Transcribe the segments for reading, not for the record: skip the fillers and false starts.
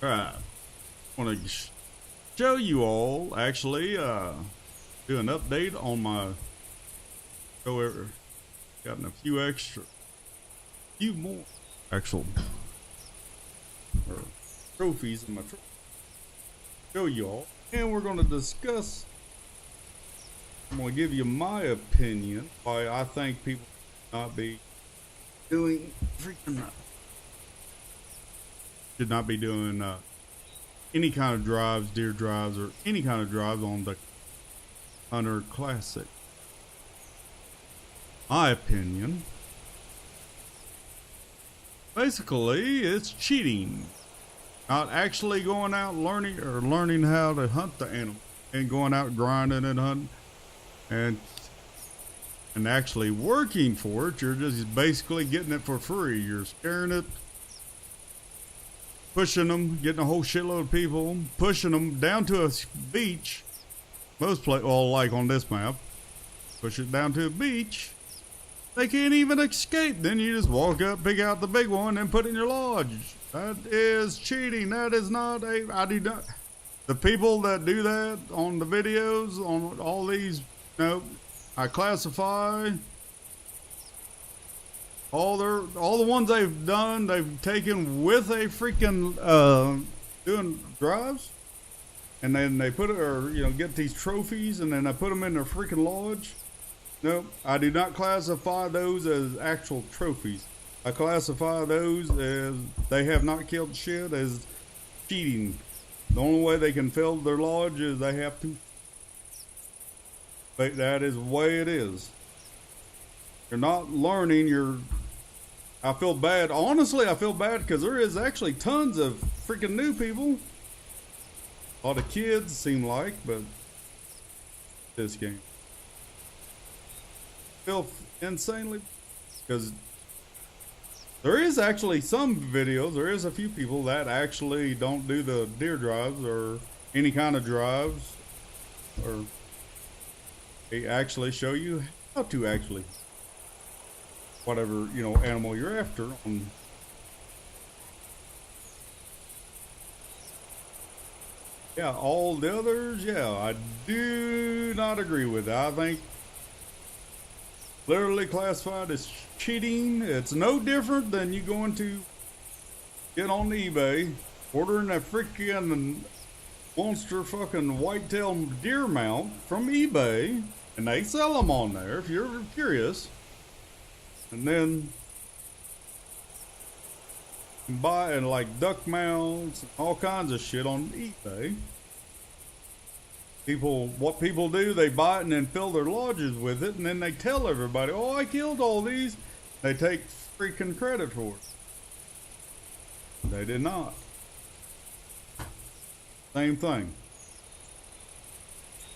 Alright, I want to show you all, actually, do an update on my, gotten a few more actual trophies in my trophy. Show you all, and we're going to discuss, I'm going to give you my opinion, why I think people should not be doing any kind of drives, deer drives, or any kind of drives on the Hunter Classic. My opinion, basically, it's cheating. Not actually going out learning how to hunt the animal and going out grinding and hunting and actually working for it. You're just basically getting it for free. You're scaring it, pushing them, getting a whole shitload of people, pushing them down to a beach. Well, like on this map, push it down to a beach. They can't even escape. Then you just walk up, pick out the big one, and put it in your lodge. That is cheating. That is not I do not. The people that do that on the videos, on all these, I classify all the ones they've done. They've taken with a freaking doing drives, and then they put it, or get these trophies, and then I put them in their freaking lodge. Nope, I do not classify those as actual trophies. I classify those as they have not killed shit, as cheating. The only way they can fill their lodge is they have to. But that is the way it is. You're not learning. I feel bad. Honestly, I feel bad because there is actually tons of freaking new people. A lot of kids seem like, but this game. Feel insanely, because there is actually some videos, there is a few people that actually don't do the deer drives or any kind of drives, or they actually show you how to actually whatever animal you're after. Yeah, all the others, yeah, I do not agree with that. I think literally classified as cheating. It's no different than you going to get on eBay, ordering a freaking monster fucking whitetail deer mount from eBay, and they sell them on there if you're curious. And then buy like duck mounts, all kinds of shit on eBay. What people do, they buy it and then fill their lodges with it, and then they tell everybody, oh, I killed all these. They take freaking credit for it. They did not. Same thing.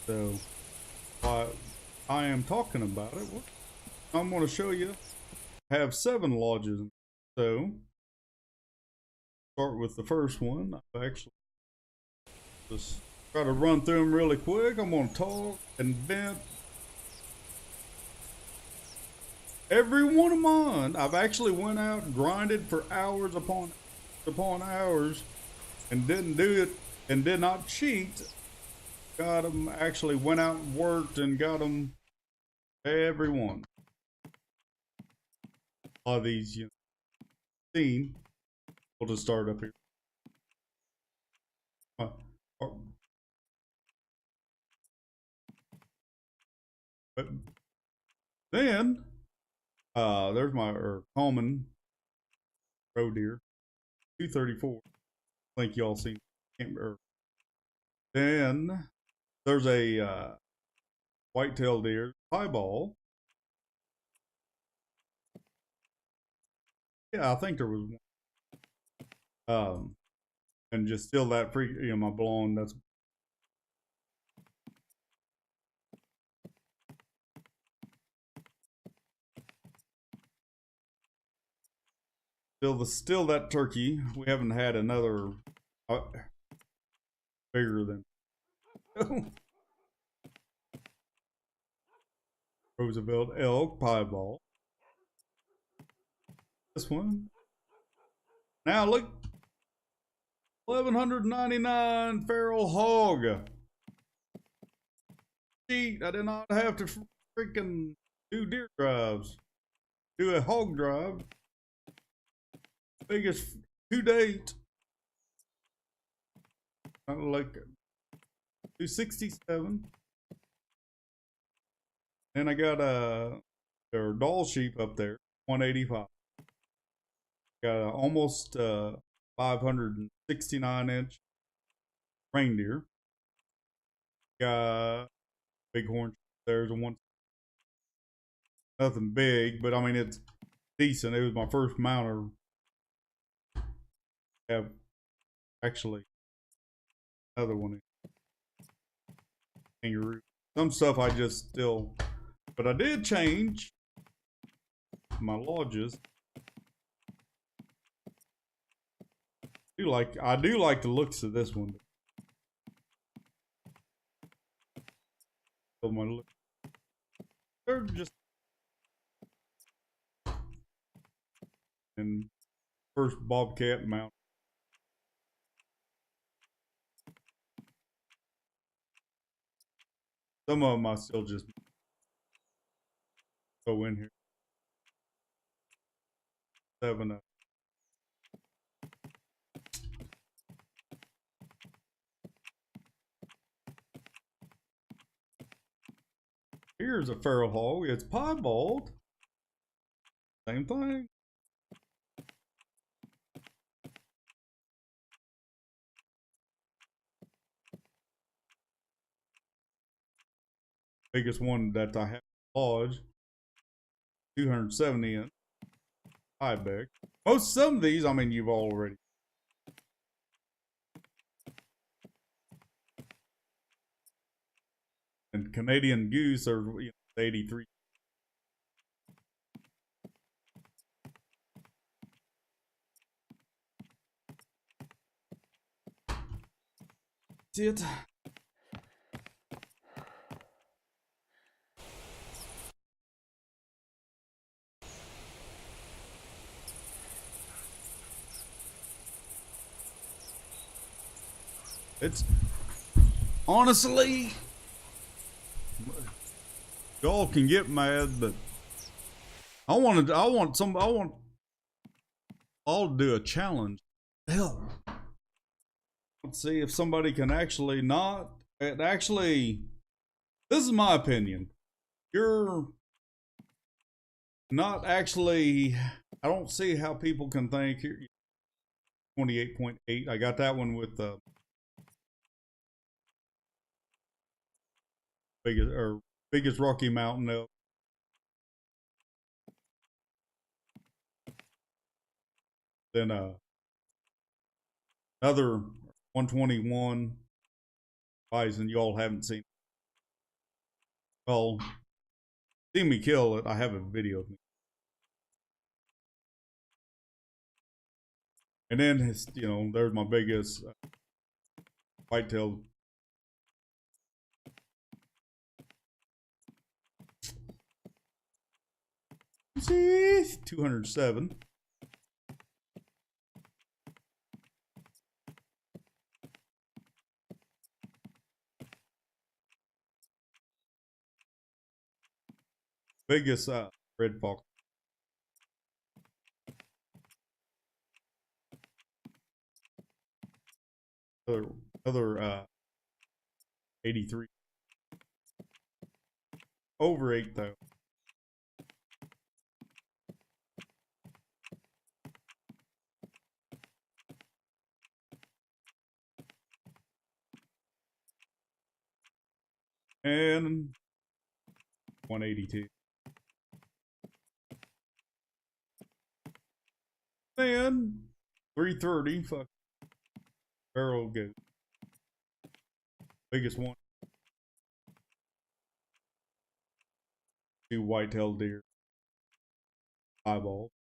So, while I am talking about it, I'm going to show you. I have 7 lodges. So, start with the first one. I've actually just try to run through them really quick. I'm going to talk and vent. Every one of mine, I've actually went out and grinded for hours upon hours and didn't do it and did not cheat. Got them, actually went out and worked and got them, every one. A lot of these, seen. We'll just start up here. But then, there's my common roe deer, 234. I think y'all seen. Then there's a whitetail deer, piebald. Yeah, I think there was one. And just still that freak, my blonde. That's still that turkey. We haven't had another bigger than Roosevelt elk piebald. This one. Now look $1,199 feral hog. Cheat, I did not have to freaking do deer drives. Do a hog drive. Biggest to date. I like 267. And I got their doll sheep up there, 185. Got a almost 569-inch reindeer. Got bighorn. There's a one. Nothing big, but I mean it's decent. It was my first mounter. Have actually another one. Kangaroo. Some stuff I just still, but I did change my lodges. I do like the looks of this one. So my look, they're just and first bobcat mount. Some of them I still just go in here. 7 Here's a feral hog. It's piebald. Same thing. Biggest one that I have lodge. 270 inch. High back. Some of these, I mean, you've already. And Canadian goose are 83. See it? It's honestly, y'all can get mad, but I want all to do a challenge. Hell, let's see if somebody can actually not. Actually, this is my opinion. You're not actually. I don't see how people can think. 28.8. I got that one with the biggest Rocky Mountain elk. Then another 121 bison you all haven't seen. Well, see me kill it. I have a video of me. And then his, there's my biggest whitetail. See, 207. Biggest red fox. Another 83. Over 8 though. And 182. Then 330. Fuck. Barrel goat. Biggest one. 2 white-tailed deer. Eyeball.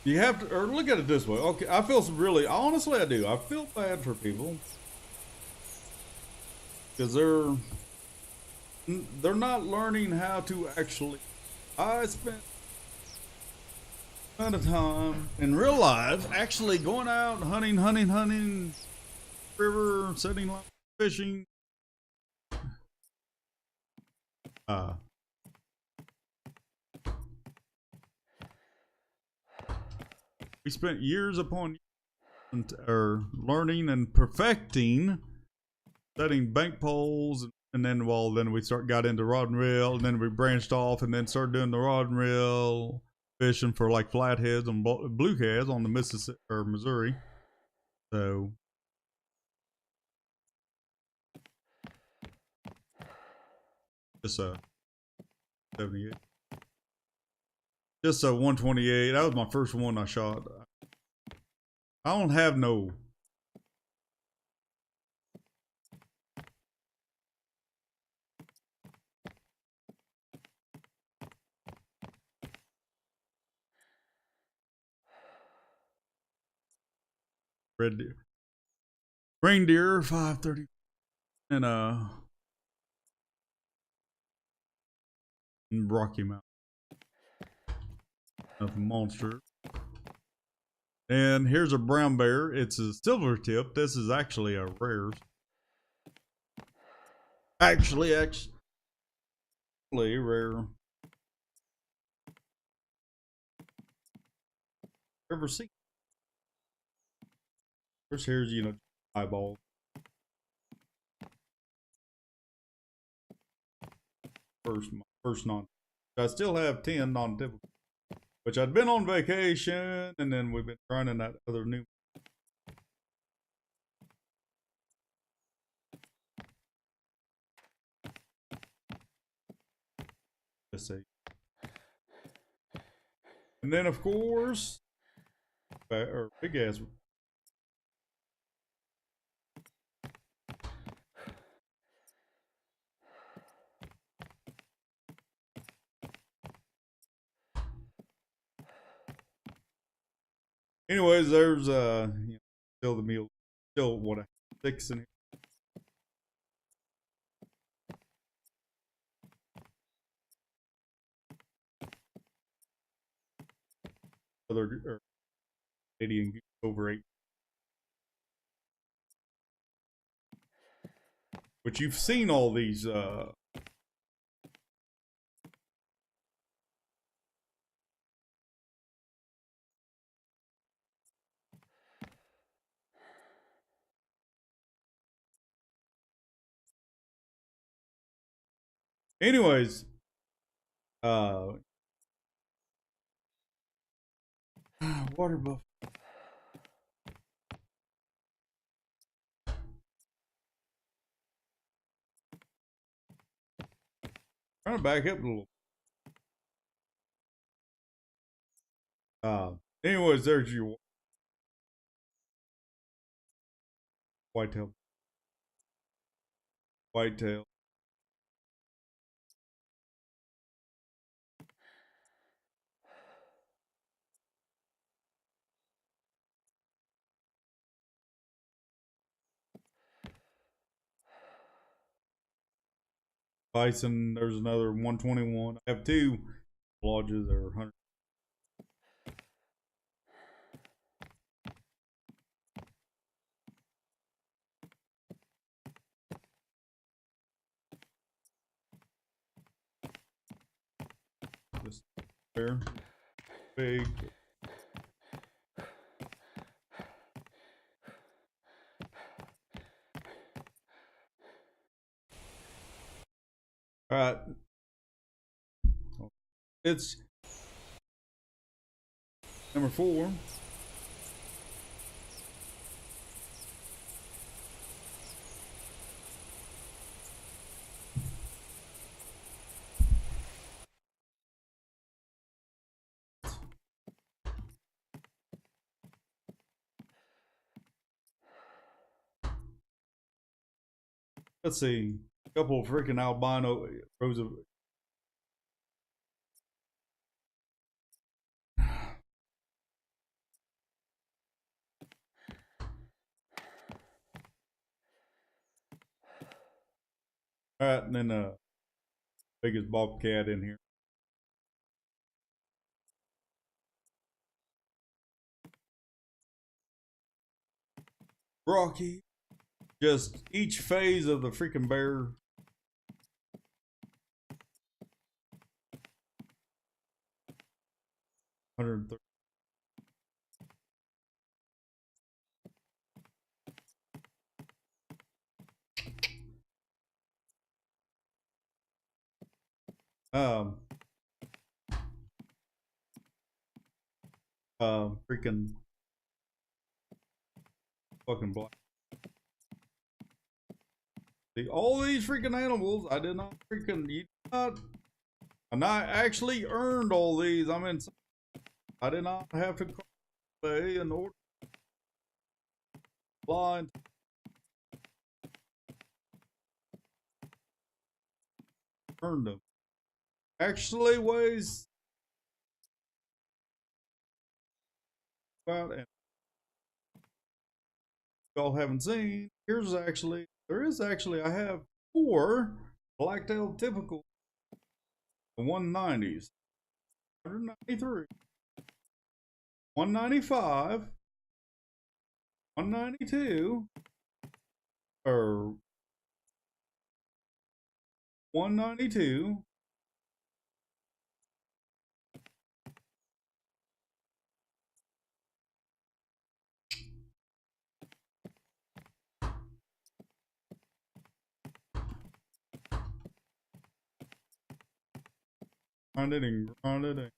You have to, or look at it this way. Okay, I feel really, honestly, I do. I feel bad for people because they're not learning how to actually. I spent a ton of time in real life actually going out hunting, river, setting line, fishing. Uh, we spent years upon years or learning and perfecting setting bank poles, and then then we got into rod and reel, and then we branched off and then started doing the rod and reel fishing for like flatheads and blueheads on the Mississippi or Missouri. So just a 78, just a 128. That was my first one I shot. I don't have no red deer, reindeer 530, and Rocky Mountain, nothing monster. And here's a brown bear. It's a silver tip. This is actually a rare. Actually rare. Ever seen? Here's eyeball. First non. I still have 10 non-typical, which I'd been on vacation, and then we've been running that other new. Let's see. And then of course, or big ass. Anyways, there's still the meal, still what a 6 in here. Other 80 and over 8. But you've seen all these anyways, uh water buff. Trying to back up a little. Anyways, there's your whitetail. Whitetail. Bison, there's another 121. I have two lodges that are 100. Just there. Big. All right. It's number 4. Let's see. A couple of freaking albino rows of. All right, and then biggest bobcat in here. Rocky. Just each phase of the freaking bear. 130. Um, freaking fucking black. See, all these freaking animals, I did not freaking, you did not, and I actually earned all these. I mean, I did not have to pay in order to fly. Earned them. Actually weighs about, and y'all haven't seen, here's actually, there is actually, I have 4 black-tailed typical 190s. 193, 195, 192, or 192, grinded and grinded and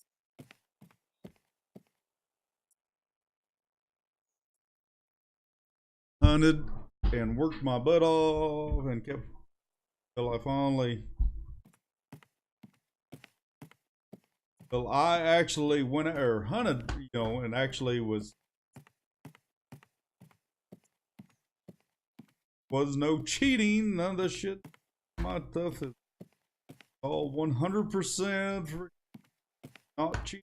hunted and worked my butt off and kept till I finally, till I actually went or hunted, you know, and actually was no cheating, none of this shit. My stuff is all 100% not cheating.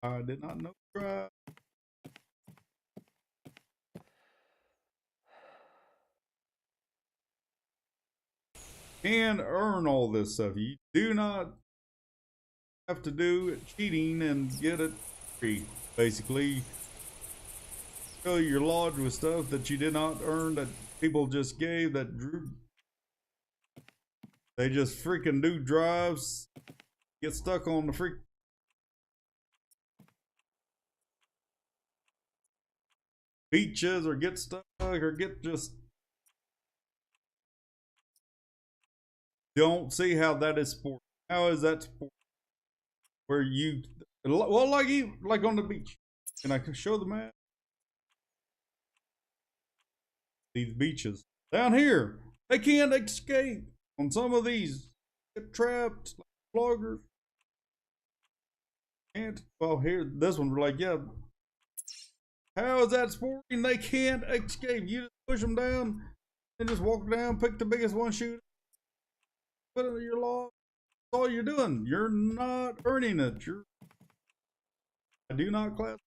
I did not know drive. And earn all this stuff. You do not have to do cheating and get it free. Basically, fill your lodge with stuff that you did not earn, that people just gave, that drew. They just freaking do drives, get stuck on the freak beaches, or get stuck, or get just. Don't see how that is sport. How is that sport? Where you, well, like on the beach. Can I show the map? These beaches down here, they can't escape on some of these. Get trapped, like vloggers. And well, here this one, we're like, yeah. How is that sporting? They can't escape. You just push them down and just walk down, pick the biggest one, shoot it, put it in your log. That's all you're doing. You're not earning it. I do not class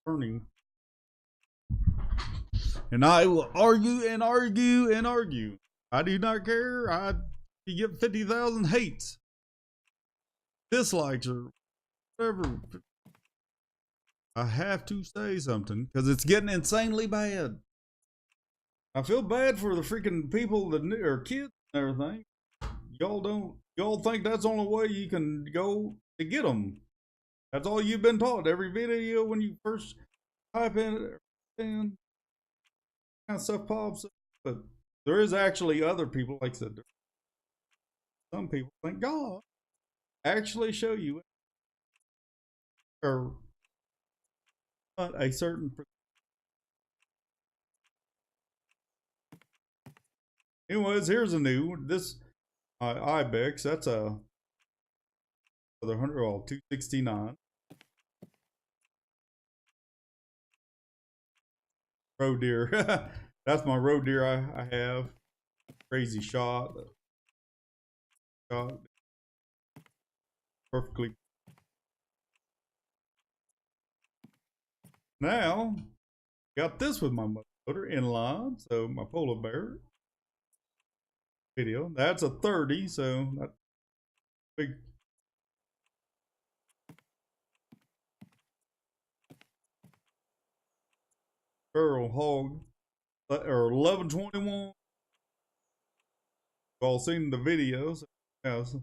earning. And I will argue and argue and argue. I do not care. You get 50,000 hates, dislikes, or whatever. I have to say something because it's getting insanely bad. I feel bad for the freaking people that are kids and everything. Y'all think that's the only way you can go to get them. That's all you've been taught. Every video when you first type in it, and kind of stuff pops up. But there is actually other people, like I said, some people, thank God, actually show you or a certain. Anyways, here's a new one. This ibex. That's a the 269 roe deer. That's my roe deer I have. Crazy shot. Shot perfectly. Now, got this with my motor inline. So my polar bear. video. That's a 30, so that's big. Feral hog, or 1121. All seen the videos. Yes.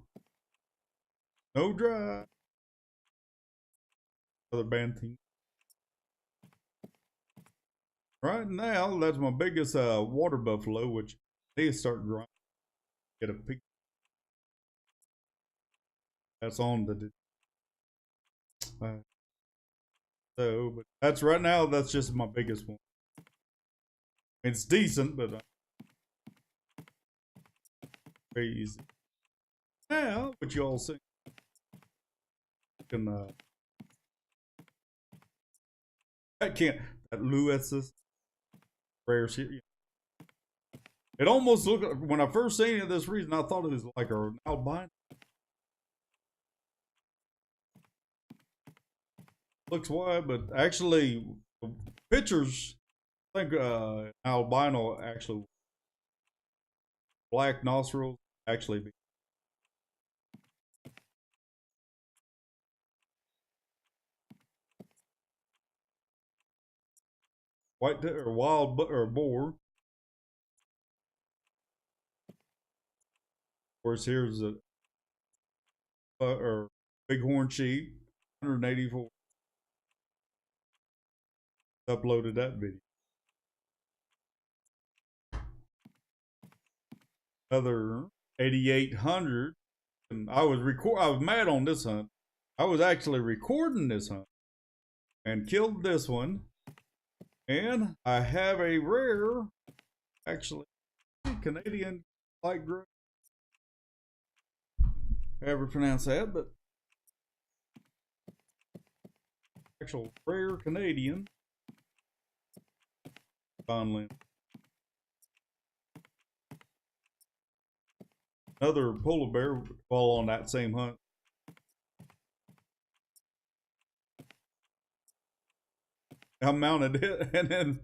No drive. Other band thing. Right now, that's my biggest water buffalo, which they start growing. Get a peek. That's on the. So, but that's right now. That's just my biggest one. It's decent, but crazy. Now, but you all see, can that can't that Lewis's rare shit. It almost looked when I first seen it. This reason I thought it was like an albino. Looks white, but actually, pictures. I think albino actually black nostrils actually be white or wild or boar. Of course, here's a or bighorn sheep, 184. Uploaded that video. Another 8,800. And I was mad on this hunt. I was actually recording this hunt and killed this one. And I have a rare, actually, Canadian light gray. However pronounce that, but actual rare Canadian Bonlin. Another polar bear fall on that same hunt. I mounted it and then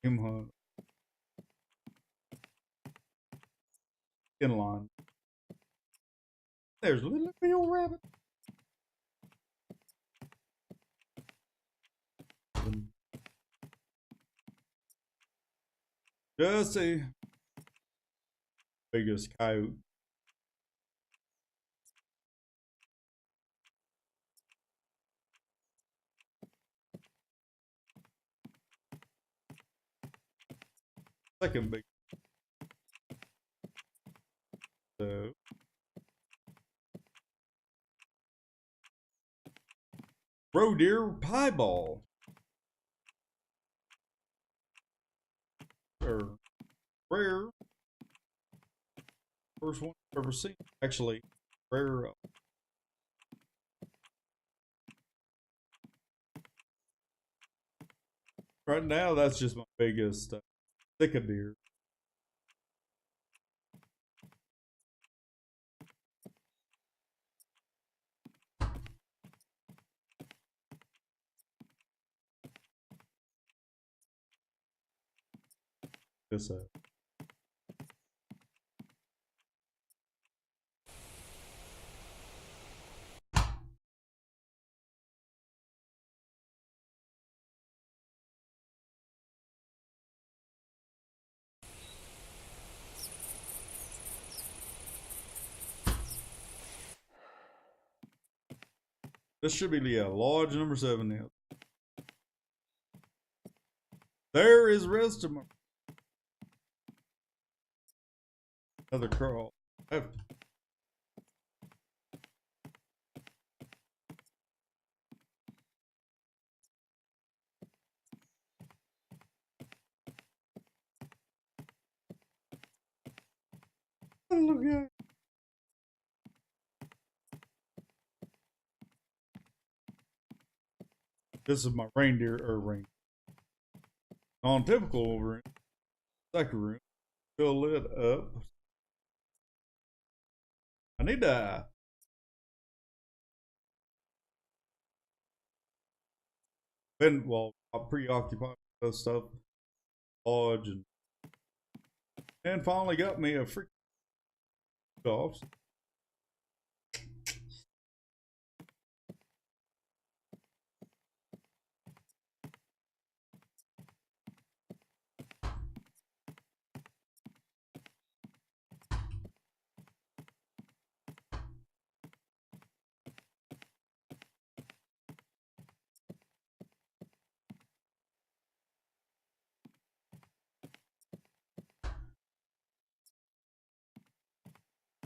him hunt inline. There's a little real rabbit. Just a biggest coyote. Second big. So roe deer piebald. Or rare. First one I've ever seen. Actually, rare. Right now, that's just my biggest thick deer. This This should be the lodge number 7 now. There is rest of my another crawl. Look at it. This is my reindeer or rain. On typical room, second room, fill it up. I need to. Been well, I'm preoccupied with stuff, lodge, and And finally got me a freaking off.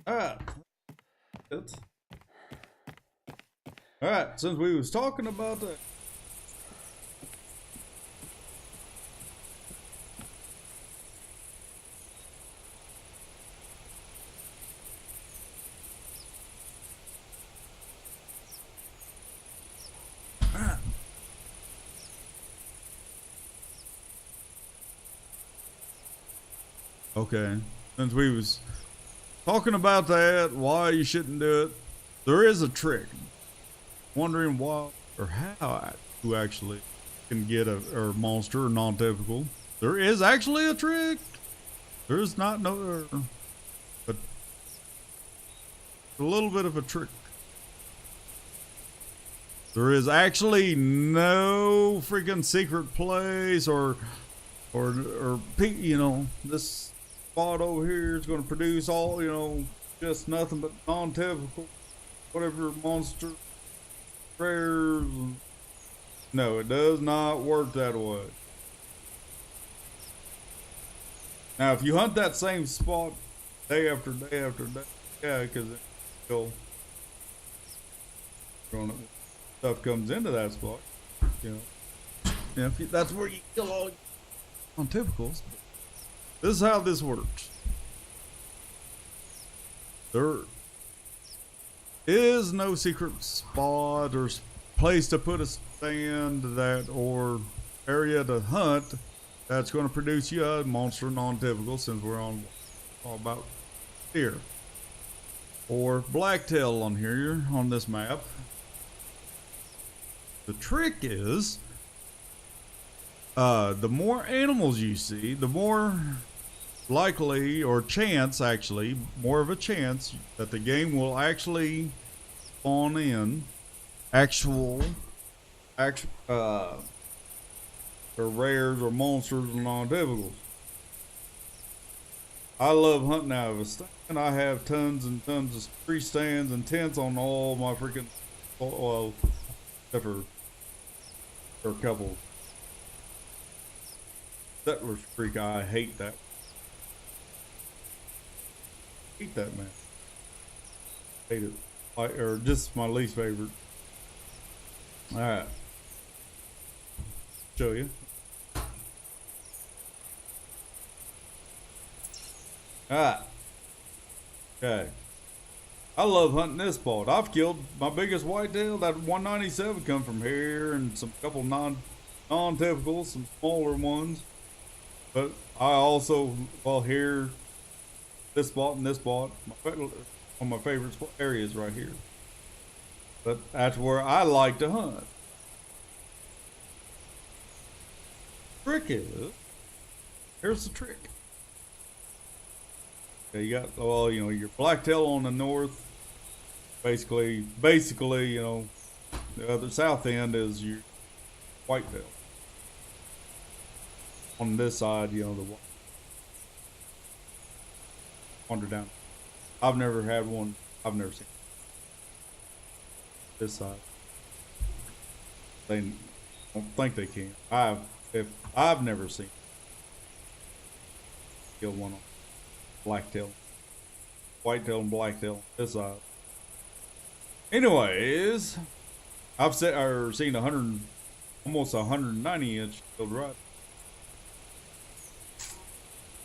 Alright. Alright, since we was talking about that. Okay, since we was talking about that, why you shouldn't do it, there is a trick. Wondering why or how you actually can get a monster or non-typical. There is actually a trick. There's not no, but a little bit of a trick. There is actually no freaking secret place or you know, this spot over here is going to produce all, you know, just nothing but non-typical, whatever monster, rares. No, it does not work that way. Now, if you hunt that same spot day after day after day, yeah, because stuff comes into that spot, you know. Yeah, that's where you kill all on typicals. This is how this works. There is no secret spot or place to put a stand that or area to hunt that's going to produce you a monster non-typical, since we're on all about here or blacktail on here on this map. The trick is the more animals you see, the more likely or chance, actually more of a chance that the game will actually spawn in actual or rares or monsters and non-typicals. I love hunting out of a stand. I have tons and tons of tree stands and tents on all my freaking, well, except for a couple. Settlers Creek, I hate that. Hate that, man. Hate it. Or just my least favorite. Alright. Show you. Alright. Okay. I love hunting this spot. I've killed my biggest whitetail. That 197 come from here, and some couple non-typicals, some smaller ones. But I also, well, here, this spot and this spot, one of my favorite areas right here. But that's where I like to hunt. Trick is, here's the trick. Okay, you got, well, you know, your blacktail on the north. Basically, you know, the other south end is your whitetail. On this side, you know, the wander down. I've never had one. I've never seen this side. They don't think they can. I've never seen kill one on blacktail, whitetail, and blacktail this side. Anyways, I've seen 100, almost 190 inch killed right.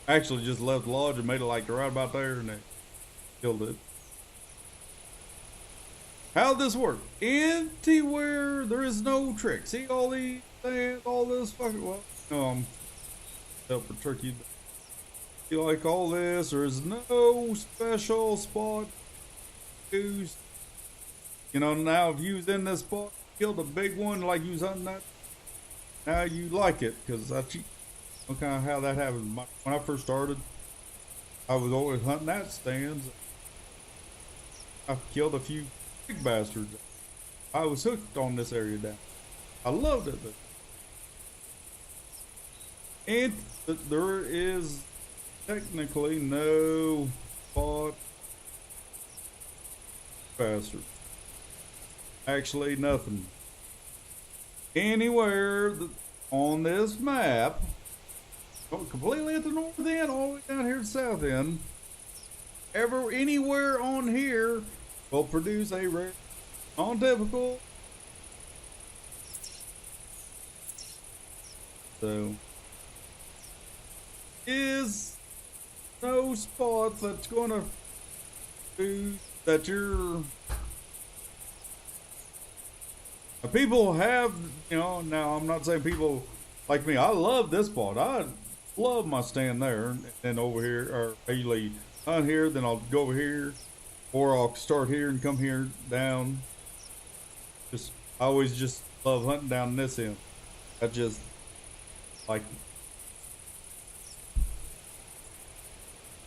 Actually, just left the lodge and made it like right about there, and they killed it. How'd this work? Anywhere there is no trick. See all these things, all this fucking, well, help for turkey. You like all this? There is no special spot used. You know, now if you was in this spot, killed a big one like you was hunting that, now you like it because I cheat. Okay, how that happened. When I first started, I was always hunting that stands. I killed a few big bastards. I was hooked on this area down. I loved it. And there is technically no spot bastard. Actually, nothing. Anywhere on this map, completely at the north end, all the way down here to the south end, anywhere on here will produce a rare, non-typical. So, is no spot that's gonna do that you're. People have, now I'm not saying people like me. I love this spot. I love my stand there, and then over here, or I usually hunt here, then I'll go over here, or I'll start here and come here down. I always just love hunting down this end. I just like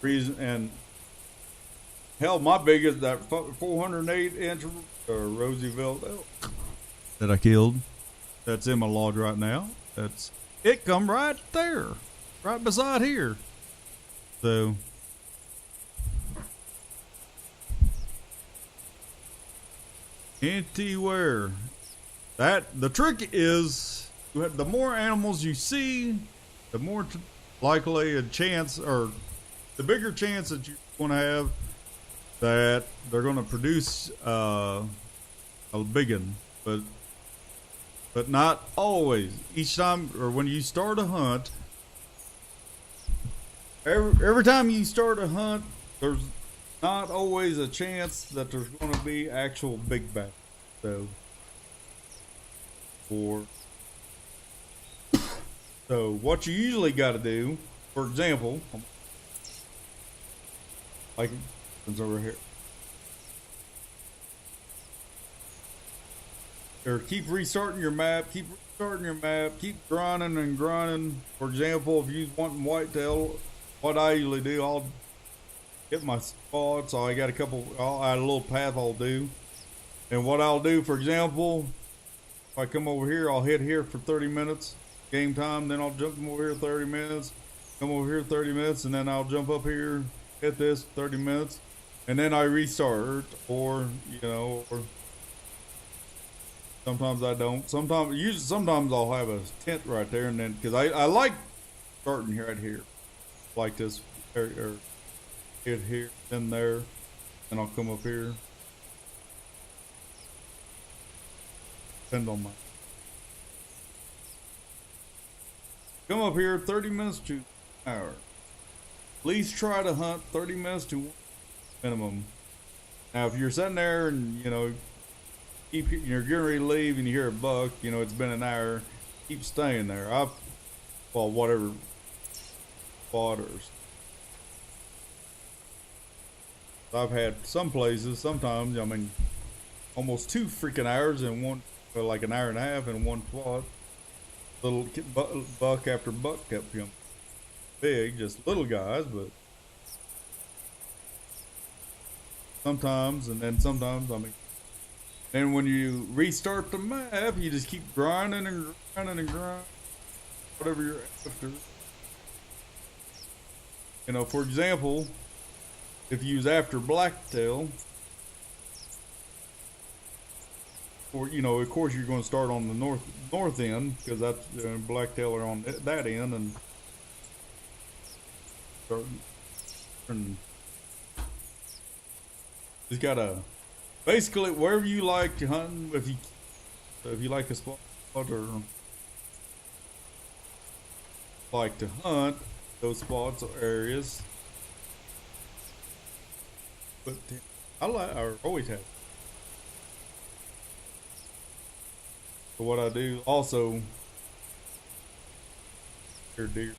reason, and hell, my biggest that 408 inch Roosevelt elk that I killed, that's in my lodge right now. It come right there, right beside here. So anywhere. The trick is, the more animals you see, the more likely a chance, or the bigger chance that you're going to have that they're going to produce a big one. But not always. Each time, or when you start a hunt, every time you start a hunt, there's not always a chance that there's going to be actual big bass. So what you usually got to do, for example, like it's over here, or keep restarting your map, keep grinding and grinding. For example, if you're wanting whitetail, what I usually do, I'll get my spots. I got I'll add a little path I'll do. And what I'll do, for example, if I come over here, I'll hit here for 30 minutes, game time, then I'll jump over here 30 minutes, come over here 30 minutes, and then I'll jump up here, hit this 30 minutes, and then I restart, or sometimes I don't. Sometimes I'll have a tent right there, and then, because I like starting right here, like this, or hit here, then there, and I'll come up here. Depends on my. Come up here 30 minutes to an hour. At least try to hunt 30 minutes to 1 minimum. Now, if you're sitting there and you're getting ready to leave and you hear a buck, it's been an hour, keep staying there. Whatever spotters. I've had some places, sometimes, almost 2 freaking hours in one, like an hour and a half in one spot. Little buck after buck kept coming. Big, just little guys, but sometimes, and then sometimes, and when you restart the map, you just keep grinding and grinding and grinding, whatever you're after. For example, if you was after blacktail, or of course you're going to start on the north end, because that's blacktail are on that end, and start, and just gotta basically wherever you like to hunt. If you like a spot or like to hunt those spots or areas, but I always have. So what I do also, deer.